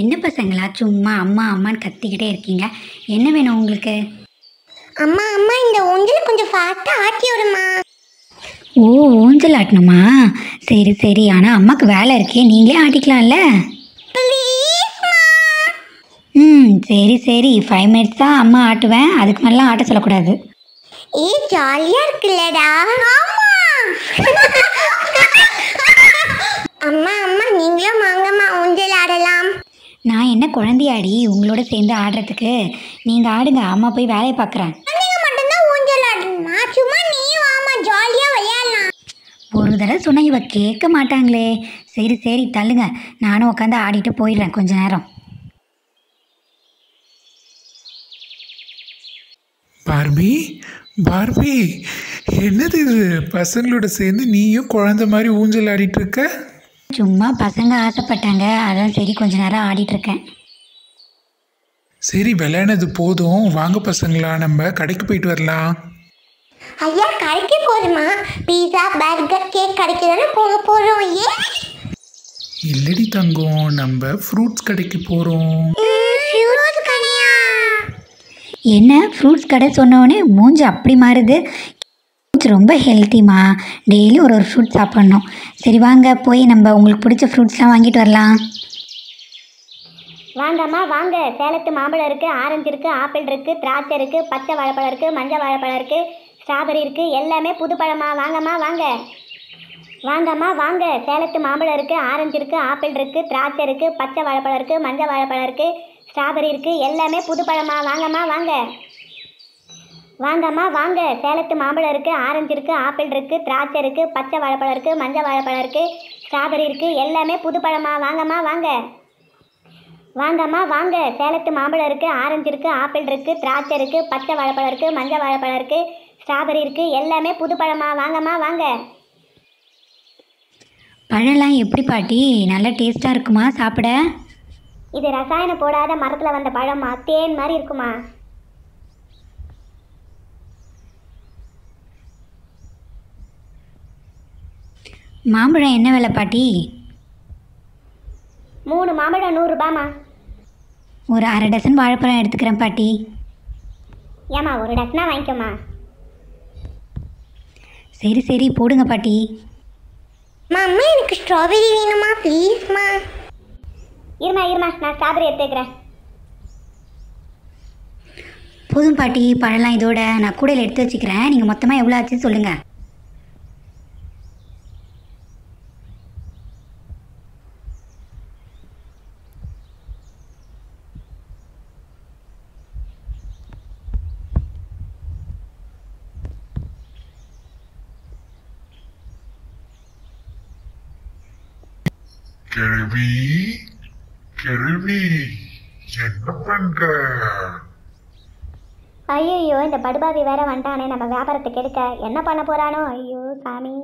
என்ன பசங்களா சும்மா அம்மா அம்மான்னு கத்திக்கிட்டே இருக்கீங்க? என்ன வேணும் உங்களுக்கு? அம்மா அம்மா இந்த ஊஞ்சல் கொஞ்சம் ஃபாஸ்ட்டாக ஆட்டி விடுமா. ஓ, ஊஞ்சல் ஆட்டணுமா? சரி சரி, ஆனால் அம்மாவுக்கு வேலை இருக்கே, நீங்களே ஆட்டிக்கலாம்ல. ப்ளீஸ்மா. சரி சரி, 5 மினிட்ஸ் தான் அம்மா ஆட்டுவேன், அதுக்கு மேலாம் ஆட்ட சொல்லக்கூடாது. ஜாலியாக இருக்குல்லடா. அம்மா அம்மா நீங்களும் வாங்கம்மா ஊஞ்சல் ஆடலாம். நான் என்ன குழந்தையாடி உங்களோட சேர்ந்து ஆடுறதுக்கு? நீங்கள் ஆடுங்க, அம்மா போய் வேலையை பார்க்குறேன். நீங்கள் மட்டும்தான் ஊஞ்சல் ஆடணுமா? சும்மா நீ வாமா, ஜாலியாக விளையாடலாம். ஒரு தடவை சொன்ன இவ கேட்க மாட்டாங்களே. சரி சரி தள்ளுங்க, நானும் உட்காந்து ஆடிட்டு போயிடுறேன் கொஞ்ச நேரம். பார்பி, பார்பி, என்னது இது? பசங்களோட சேர்ந்து நீயும் குழந்தை மாதிரி ஊஞ்சல் ஆடிட்டு இருக்க? சும்மா பசங்க ஆசைப்பட்டாங்க, அதான் சரி கொஞ்ச நேரம் ஆடிட்டுருக்கேன். சரி, விளையாடுனது போதும், வாங்க பசங்களா நம்ம கடைக்கு போயிட்டு வரலாம். ஐயா கடைக்கு போகிறோமா? பீஸா பர்கர் கேக் கடைக்கு தானே போக போகிறோம். இல்லடி தங்கம், நம்ம ஃப்ரூட்ஸ் கடைக்கு போகிறோம். ஃப்ரூட்ஸ் கடையா? என்ன ஃப்ரூட்ஸ் கடை சொன்னோடனே மூஞ்சி அப்படி மாறுது? ஃப்ரூட்ஸ் ரொம்ப ஹெல்த்திமா, டெய்லி ஒரு ஃப்ரூட் சாப்பிட்ணும். சரி வாங்க போய் நம்ம உங்களுக்கு பிடிச்ச ஃப்ரூட்ஸ்லாம் வாங்கிட்டு வரலாம். வாங்கம்மா வாங்க. சேலத்து மாம்பழம் இருக்குது, ஆரஞ்சு இருக்குது, ஆப்பிள் இருக்குது, திராட்சை இருக்குது, பச்சை வாழைப்பழம் இருக்குது, மஞ்சள் வாழைப்பழம் இருக்குது, ஸ்ட்ராபெரி இருக்குது, எல்லாமே புது பழமா. வாங்கம்மா வாங்க. வாங்கம்மா வாங்க. சேலத்து மாம்பழம் இருக்குது, ஆரஞ்சு இருக்குது, ஆப்பிள் இருக்குது, திராட்சை இருக்குது, பச்சை வாழைப்பழம் இருக்குது, மஞ்சள் வாழைப்பழம் இருக்குது, ஸ்ட்ராபெரி இருக்குது, எல்லாமே புது பழமா. வாங்கம்மா வாங்க. வாங்கம்மா வாங்க. சேலத்து மாம்பழம் இருக்குது, ஆரஞ்சு இருக்குது, ஆப்பிள் இருக்குது, திராட்சை இருக்குது, பச்சை வாழைப்பழம் இருக்குது, மஞ்சள் வாழைப்பழம் இருக்குது, ஸ்ட்ராபெரி இருக்குது, எல்லாமே புது பழமா. வாங்கம்மா வாங்க. வாங்கம்மா வாங்க. சேலத்து மாம்பழம் இருக்குது, ஆரஞ்சு இருக்குது, ஆப்பிள் இருக்குது, திராட்சை இருக்குது, பச்சை வாழைப்பழம் இருக்குது, மஞ்சள் வாழைப்பழம் இருக்குது, ஸ்ட்ராபெரி இருக்குது, எல்லாமே புது பழமா. வாங்கம்மா வாங்க. பழம்லாம் எப்படி பாட்டி, நல்லா டேஸ்ட்டாக இருக்குமா சாப்பிட? இது ரசாயனம் போடாத மரத்தில் வந்த பழமா, தேன் மாதிரி இருக்குமா. மாம்பழம் என்ன விலை பாட்டி? 3 மாம்பழம் 100 ரூபாய்மா. ஒரு 1/2 டசன் வாழைப்பழம் எடுத்துக்கிறேன் பாட்டி. ஏம்மா ஒரு டஸ்னா வாங்கிக்கோமா. சரி சரி போடுங்க பாட்டி. அம்மா எனக்கு ஸ்ட்ராபெரி வேணுமா ப்ளீஸ்மா. இருமா நான் ஸ்ட்ராபெரி எடுத்துக்கிறேன். போதும் பாட்டி, பழம்லாம் இதோட நான் கூடையில் எடுத்து வச்சுக்கிறேன். நீங்கள் மொத்தமாக எவ்வளோ ஆச்சுன்னு சொல்லுங்கள். கிழவி, கிழவி, என்ன பண்ற? ஐயோ இந்த படுபாவி வேற வந்துட்டானே நம்ம வியாபாரத்தை கெடுக்க. என்ன பண்ண போறானோ? ஐயோ சாமி.